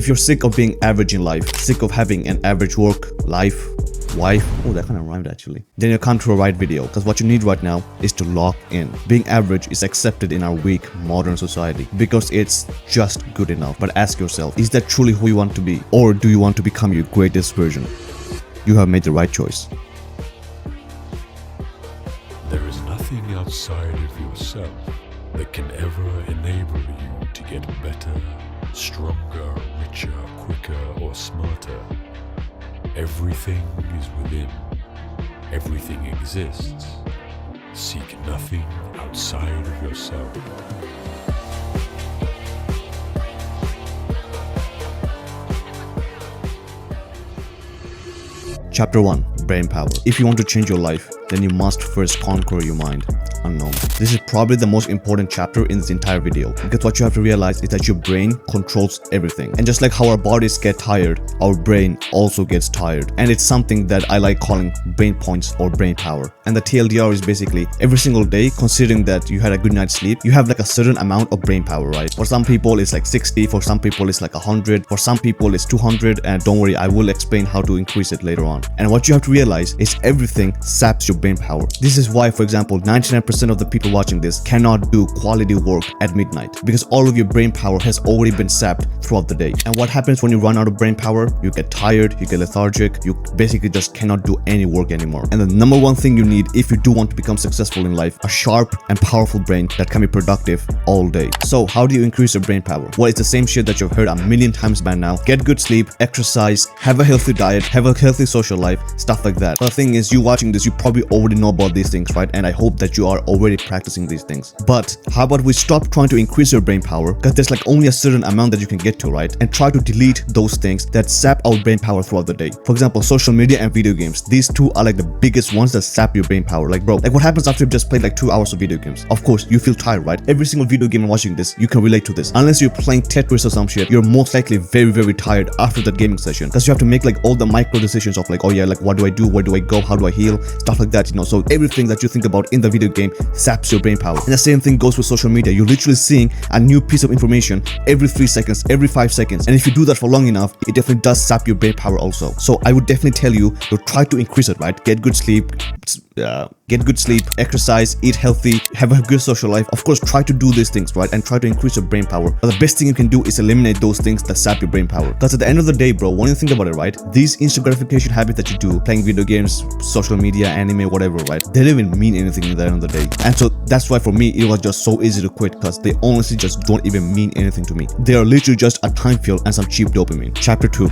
If you're sick of being average in life, sick of having an average work, life, wife, oh, that kind of rhymed actually, then you come to a right video, because what you need right now is to lock in. Being average is accepted in our weak modern society because it's just good enough. But ask yourself, is that truly who you want to be, or do you want to become your greatest version? You have made the right choice. There is nothing outside of yourself that can ever enable you to get better, stronger, richer, quicker, or smarter. Everything is within. Everything exists. Seek nothing outside of yourself. Chapter 1. Brain power. If you want to change your life, then you must first conquer your mind. Unknown. This is probably the most important chapter in this entire video, because what you have to realize is that your brain controls everything. And just like how our bodies get tired, our brain also gets tired. And it's something that I like calling brain points or brain power. And the TLDR is basically every single day, considering that you had a good night's sleep, you have like a certain amount of brain power, right? For some people it's like 60, for some people it's like 100, for some people it's 200, and don't worry, I will explain how to increase it later on. And what you have to realize is everything saps your brain power. This is why, for example, 99% of the people watching this cannot do quality work at midnight, because all of your brain power has already been sapped throughout the day. And what happens when you run out of brain power? You get tired, you get lethargic, you basically just cannot do any work anymore. And the number one thing you need if you do want to become successful in life, a sharp and powerful brain that can be productive all day. So how do you increase your brain power? Well, it's the same shit that you've heard a million times by now. Get good sleep, exercise, have a healthy diet, have a healthy social life, stuff like that. But the thing is, you watching this, you probably already know about these things, right? And I hope that you are already practicing these things. But how about we stop trying to increase your brain power, because there's like only a certain amount that you can get to, right? And try to delete those things that sap our brain power throughout the day. For example, social media and video games. These two are like the biggest ones that sap your brain power. Like, bro, like what happens after you've just played like 2 hours of video games? Of course, you feel tired, right? Every single video game watching this, you can relate to this. Unless you're playing Tetris or some shit, you're most likely very, very tired after that gaming session, because you have to make like all the micro decisions of like, oh yeah, like what do I do? Where do I go? How do I heal? Stuff like that, you know? So everything that you think about in the video game saps your brain power. And the same thing goes with social media. You're literally seeing a new piece of information every 3 seconds, every 5 seconds. And if you do that for long enough, it definitely does sap your brain power also. So I would definitely tell you to try to increase it, right? Get good sleep, exercise, eat healthy, have a good social life. Of course, try to do these things, right? And try to increase your brain power. But the best thing you can do is eliminate those things that sap your brain power. Because at the end of the day, bro, when you think about it, right? These instant gratification habits that you do, playing video games, social media, anime, whatever, right? They don't even mean anything at the end of the day. And so that's why for me, it was just so easy to quit, because they honestly just don't even mean anything to me. They are literally just a time fill and some cheap dopamine. Chapter 2.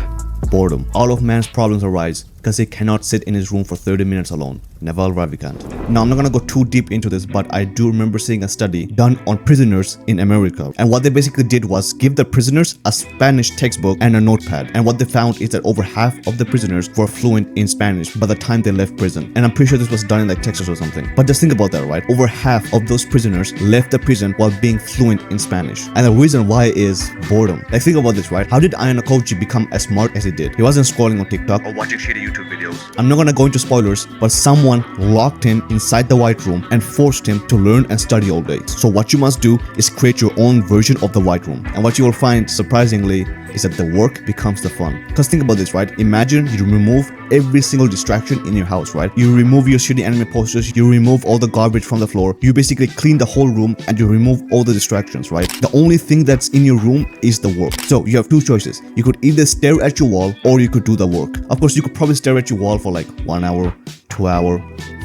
Boredom. All of man's problems arise because he cannot sit in his room for 30 minutes alone. Naval Ravikant. Now, I'm not gonna go too deep into this, but I do remember seeing a study done on prisoners in America. And what they basically did was give the prisoners a Spanish textbook and a notepad. And what they found is that over half of the prisoners were fluent in Spanish by the time they left prison. And I'm pretty sure this was done in like Texas or something. But just think about that, right? Over half of those prisoners left the prison while being fluent in Spanish. And the reason why is boredom. Like, think about this, right? How did Ayano become as smart as he did? He wasn't scrolling on TikTok or watching shitty YouTube videos. I'm not gonna go into spoilers, but someone locked him inside the white room and forced him to learn and study all day. So what you must do is create your own version of the white room. And what you will find, surprisingly, is that the work becomes the fun. Because think about this, right? Imagine you remove every single distraction in your house, right? You remove your shitty anime posters, you remove all the garbage from the floor, you basically clean the whole room and you remove all the distractions, right? The only thing that's in your room is the work. So you have two choices. You could either stare at your wall or you could do the work. Of course, you could probably stare at your wall for like 1 hour, 2 hours,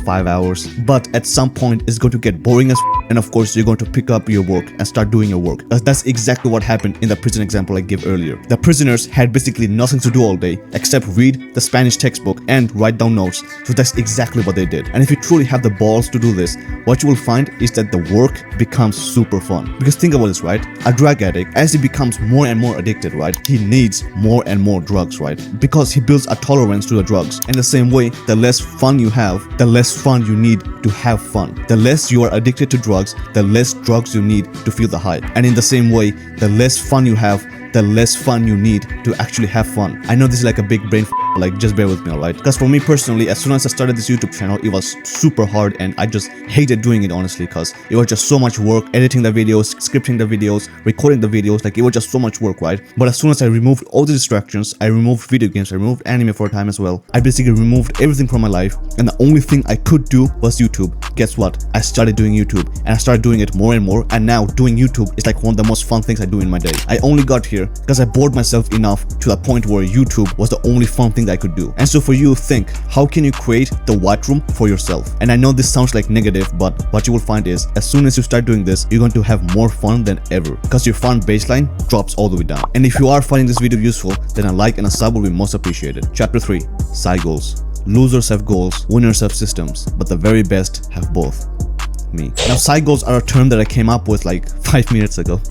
5 hours, but at some point it's going to get boring as and of course you're going to pick up your work and start doing your work. That's exactly what happened in the prison example I gave earlier. The prisoners had basically nothing to do all day except read the Spanish textbook and write down notes. So that's exactly what they did. And if you truly have the balls to do this, what you will find is that the work becomes super fun. Because think about this, right? A drug addict, as he becomes more and more addicted, right, he needs more and more drugs, right? Because he builds a tolerance to the drugs. In the same way, the less fun you have, the less fun you need to have fun. The less you are addicted to drugs, the less drugs you need to feel the high. And in the same way, the less fun you have, the less fun you need to actually have fun. I know this is like a big brain like just bear with me, alright? Because for me personally, as soon as I started this YouTube channel, it was super hard and I just hated doing it, honestly, because it was just so much work, editing the videos, scripting the videos, recording the videos, like it was just so much work, right? But as soon as I removed all the distractions, I removed video games, I removed anime for a time as well, I basically removed everything from my life, and the only thing I could do was YouTube. Guess what? I started doing YouTube, and I started doing it more and more, and now doing YouTube is like one of the most fun things I do in my day. I only got here because I bored myself enough to the point where YouTube was the only fun thing that I could do. And so for you, think, how can you create the white room for yourself? And I know this sounds like negative, but what you will find is, as soon as you start doing this, you're going to have more fun than ever, because your fun baseline drops all the way down. And if you are finding this video useful, then a like and a sub will be most appreciated. Chapter 3. Side goals. Losers have goals, winners have systems, but the very best have both. Me. Now, side goals are a term that I came up with like 5 minutes ago.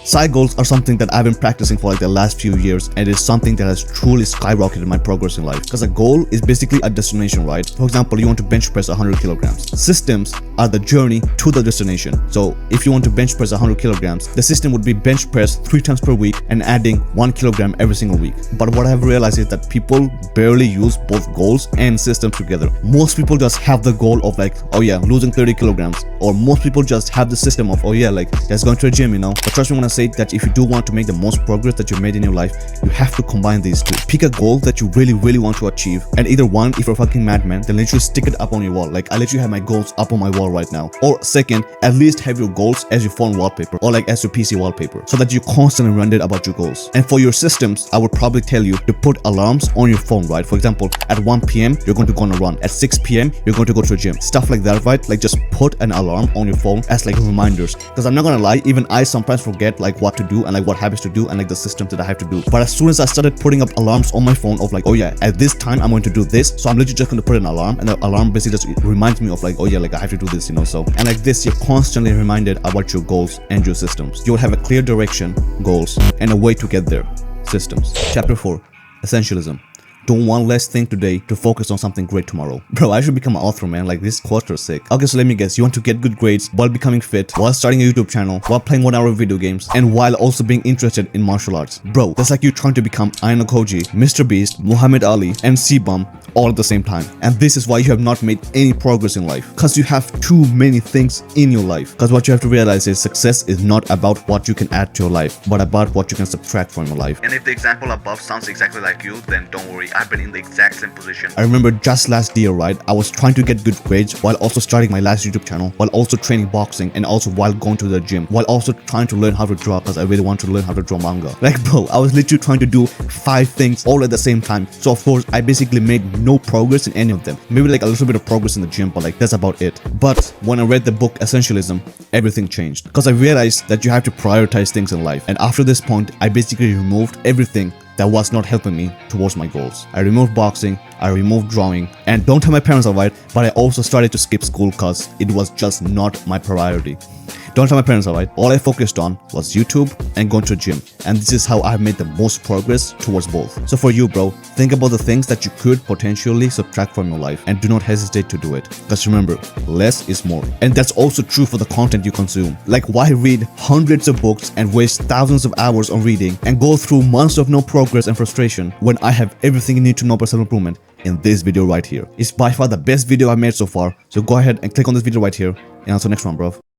Side goals are something that I've been practicing for like the last few years, and it's something that has truly skyrocketed my progress in life. Because a goal is basically a destination, right? For example, you want to bench press 100 kilograms. Systems are the journey to the destination. So if you want to bench press 100 kilograms, the system would be bench press 3 times per week and adding 1 kilogram every single week. But what I've realized is that people barely use both goals and systems together. Most people just have the goal of like, oh yeah, losing 30 kilograms. Or most people just have the system of, oh yeah, like just going to a gym, you know. But trust me when I say that if you do want to make the most progress that you've made in your life, you have to combine these two. Pick a goal that you really want to achieve, and either one, if you're a fucking madman, then literally stick it up on your wall. Like I literally have my goals up on my wall right now. Or second, at least have your goals as your phone wallpaper or like as your PC wallpaper, so that you constantly reminded about your goals. And for your systems, I would probably tell you to put alarms on your phone, right? For example, at 1 p.m. you're going to go on a run, at 6 p.m. you're going to go to a gym, stuff like that, right? Like just put an alarm on your phone as like reminders. Because I'm not gonna lie, even I sometimes forget like what to do and like what habits to do and like the systems that I have to do. But as soon as I started putting up alarms on my phone of like, oh yeah, at this time I'm going to do this, so I'm literally just going to put an alarm, and the alarm basically just reminds me of like, oh yeah, like I have to do this, you know. So and like this, you're constantly reminded about your goals and your systems. You'll have a clear direction, goals, and a way to get there, systems. Chapter 4. Essentialism. Do one less thing today to focus on something great tomorrow. Bro, I should become an author, man. Like, these quotes are sick. Okay, so let me guess. You want to get good grades while becoming fit, while starting a YouTube channel, while playing 1 hour of video games, and while also being interested in martial arts. Bro, that's like you trying to become Aino Koji, Mr. Beast, Muhammad Ali, and C-Bum all at the same time. And this is why you have not made any progress in life. Because you have too many things in your life. Because what you have to realize is success is not about what you can add to your life, but about what you can subtract from your life. And if the example above sounds exactly like you, then don't worry, I've been in the exact same position. I remember just last year, right? I was trying to get good grades while also starting my last YouTube channel, while also training boxing, and also while going to the gym, while also trying to learn how to draw, because I really want to learn how to draw manga. Like, bro, I was literally trying to do 5 things all at the same time. So of course, I basically made no progress in any of them. Maybe like a little bit of progress in the gym, but like that's about it. But when I read the book Essentialism, everything changed, because I realized that you have to prioritize things in life. And after this point, I basically removed everything that was not helping me towards my goals. I removed boxing, I removed drawing, and don't tell my parents alright, but I also started to skip school because it was just not my priority. Don't tell my parents, alright? All I focused on was YouTube and going to the gym. And this is how I've made the most progress towards both. So for you, bro, think about the things that you could potentially subtract from your life, and do not hesitate to do it. Because remember, less is more. And that's also true for the content you consume. Like, why read hundreds of books and waste thousands of hours on reading and go through months of no progress and frustration when I have everything you need to know about self-improvement in this video right here? It's by far the best video I've made so far. So go ahead and click on this video right here, and until next one, bro.